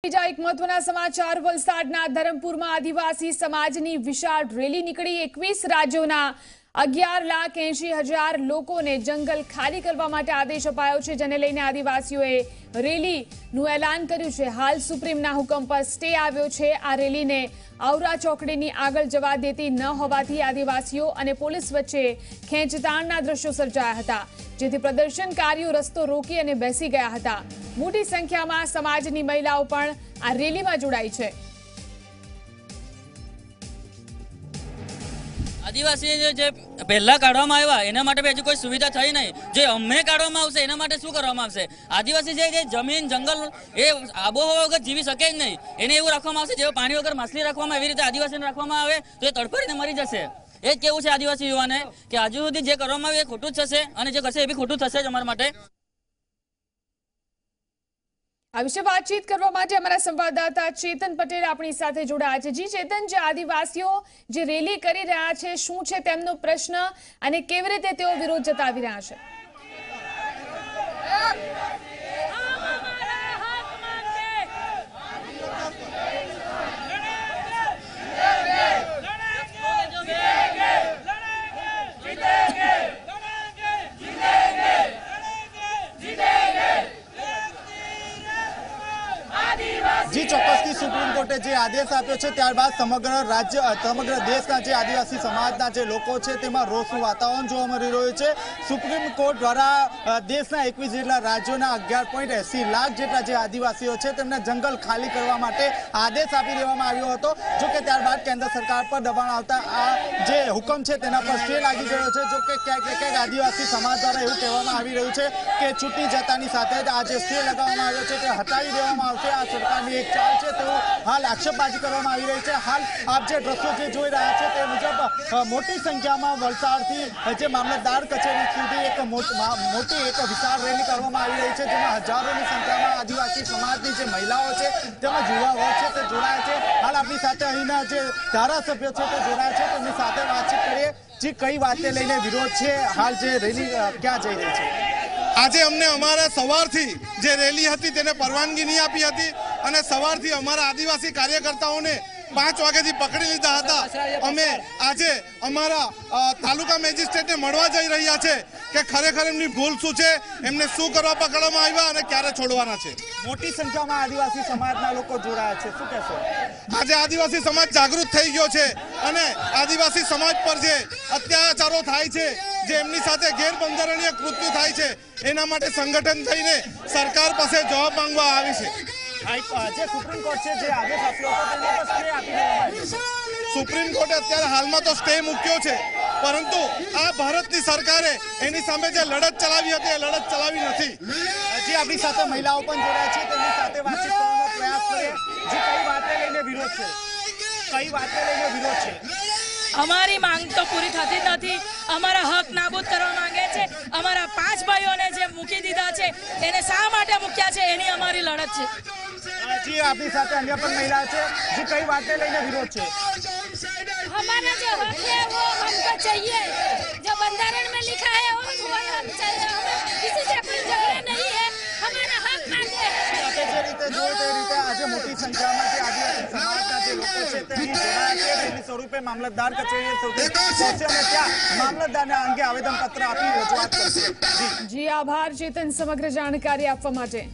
બીજા એક મહત્વના સમાચાર વલસાડના ધરમપુરમાં આદિવાસી સમાજની વિશાળ રેલી નીકળી 21 રાજ્યોના 11,80,000 લોકોને જંગલ ખાલી કરવા માટે આદેશ અપાયો છે, જેને લઈને આદિવાસીઓએ રેલીનું એલાન કર્યું છે। હાલ સુપ્રીમના હુકમ પર સ્ટે આવ્યો છે। આ રેલીને આવરા ચોકડીની આગળ જવા દેતી ન હોવાથી આદિવાસીઓ અને પોલીસ વચ્ચે ખેંચતાણના દ્રશ્યો સર્જાયા હતા, જેથી પ્રદર્શનકારીઓ રસ્તો રોકી અને બેસી ગયા હતા। મોટી સંખ્યામાં સમાજની મહિલાઓ પણ આ રેલીમાં જોડાઈ છે। आदिवासी जे पहला काढ़वामां आव्या एना माटे हजू कोई सुविधा थई नहीं, जे अमे काढ़वामां आवशे एना माटे शुं करवामां आवशे? आदिवासी जे जमीन जंगल ए आबोहवा वगर जीवी शके ज नहीं, एने एवुं राखवामां आवशे जेवुं पाणी वगर माछली राखवामां एवी रीते आदिवासीने राखवामां आवे तो ए तड़फड़ीने मरी जशे। ए ज केवुं छे आदिवासी युवाने के हजू सुधी जे करवामां आव्युं ए खोटुं ज थशे अने जे करशे ए बी खोटुं थशे ज अमारा माटे। આ વિશે વાતચીત કરવા માટે અમારા સંવાદદાતા ચેતન પટેલ આપણી સાથે જોડાયા છે। જી ચેતન, જે આદિવાસીઓ જે રેલી કરી રહ્યા છે, શું છે તેમનો પ્રશ્ન અને કેવી રીતે તેઓ વિરોધ જતાવી રહ્યા છે? जी ચોક્કસથી સુપ્રીમ કોર્ટે જે આદેશ આપ્યો છે ત્યારબાદ સમગ્ર દેશના જે આદિવાસી સમાજના જે લોકો છે તેમાં રોષનું વાતાવરણ જોવા મળી રહ્યું છે। સુપ્રીમ કોર્ટ દ્વારા દેશના 21 જેટલા રાજ્યોના 11.80 લાખ જેટલા જે આદિવાસીઓ છે તેમને જંગલ ખાલી કરવા માટે આદેશ આપી દેવામાં આવ્યો હતો। જો કે ત્યારબાદ કેન્દ્ર સરકાર પર દબાણ આવતા આ જે હુકમ છે તેના પર સ્ટે લાગી ગયો છે। જો કે ક્યાંક આદિવાસી સમાજ દ્વારા એવું કહેવામાં આવી રહ્યું છે કે ચૂંટણી જતાની સાથે જ આ જે સ્ટે લગાવવામાં આવ્યો છે તે હટાવી દેવામાં આવશે। આ સરકારની એક ચાલ છે તેવું હાલ આક્ષેપબાજી કરવામાં આવી રહી છે। હાલ આપ જે દ્રશ્યો જે જોઈ રહ્યા છો તે મુજબ મોટી સંખ્યામાં વલસાડથી જે મામલતદાર કચેરી સુધી એક મોટી એક વિશાળ રેલી કરવામાં આવી રહી છે, જેમાં હજારોની સંખ્યામાં આદિવાસી સમાજની જે મહિલાઓ છે તેમજ યુવા વર્ગ છે તે જોડાયા છે। હાલ આપણી સાથે અહીંના જે ધારાસભ્યો છે તે જોડાયા છે, તેમની સાથે વાતચીત કરીએ। જે કઈ વાતને લઈને વિરોધ છે, હાલ જે રેલી ક્યાં જઈ રહી છે? આજે અમને અમારા સવારથી જે રેલી હતી તેને પરવાનગી નહીં આપી હતી અને સવારથી અમારા આદિવાસી કાર્યકર્તાઓને 5 વાગ્યાથી પકડી લીધા હતા। અમે આજે અમારા તાલુકા મેજિસ્ટ્રેટને મળવા જઈ રહ્યા છે કે ખરેખર એમની ભૂલ શું છે, એમને શું કરવા પકડવામાં આવ્યા અને ક્યારે છોડવાના છે। મોટી સંખ્યામાં આદિવાસી સમાજના લોકો જોડાયા છે, શું કહેશો? આજે આદિવાસી સમાજ જાગૃત થઈ ગયો છે અને આદિવાસી સમાજ પર જે અત્યાચારો થાય છે, જે એમની સાથે ગેરબંધારણીય કૃત્યો થાય છે, એના માટે સંગઠન થઈને સરકાર પાસે જવાબ માંગવા આવી છે। જે સુપ્રીમ કોર્ટ છે જે આદેશ આપ્યો હતો તેના પર સ્ટે આપી દેવામાં આવ્યો છે। સુપ્રીમ કોર્ટે અત્યારે હાલમાં તો સ્ટે મૂક્યો છે, પરંતુ આ ભારતની સરકારે એની સામે જે લડત ચલાવી હતી એ લડત ચલાવી નથી। હજી આપણી સાથે મહિલાઓ પણ જોડાય છે, તેમની સાથે વાતચીત કરવાનો પ્રયાસ કરીએ। જે કઈ વાતને લઈને વિરોધ છે? કઈ વાતને લઈને વિરોધ છે? અમારી માંગ તો પૂરી થતી નથી, અમારા હક નાબૂદ કરવા માંગે છે। અમારા 5 ભાઈઓને જે મૂકી દીધા છે એને શા માટે મૂક્યા છે એની અમારી લડત છે। जी आपकी साथ अन्य पर महिला है जी, कई बातें लेने विरोध है। हमारा जो हक है वो हमको चाहिए, जो बंधारण में लिखा है वो हम चाहिए। हमें किसी से कोई झगड़ा नहीं है, हमारा हक मांगते हैं। આપણે જે રીતે જોઈએ તે રીતે આજે મોટી સંખ્યામાં જે આદિવાસી સમાજના જે લોકો છે તે અહીં જોડાયા છે। રેલી સ્વરૂપે મામલતદાર કચેરીએ સુધી પહોંચે અને ત્યાં મામલતદારને આ અંગે આવેદનપત્ર આપી રજૂઆત કરશે। જી આભાર ચેતન સમગ્ર જાણકારી આપવા માટે।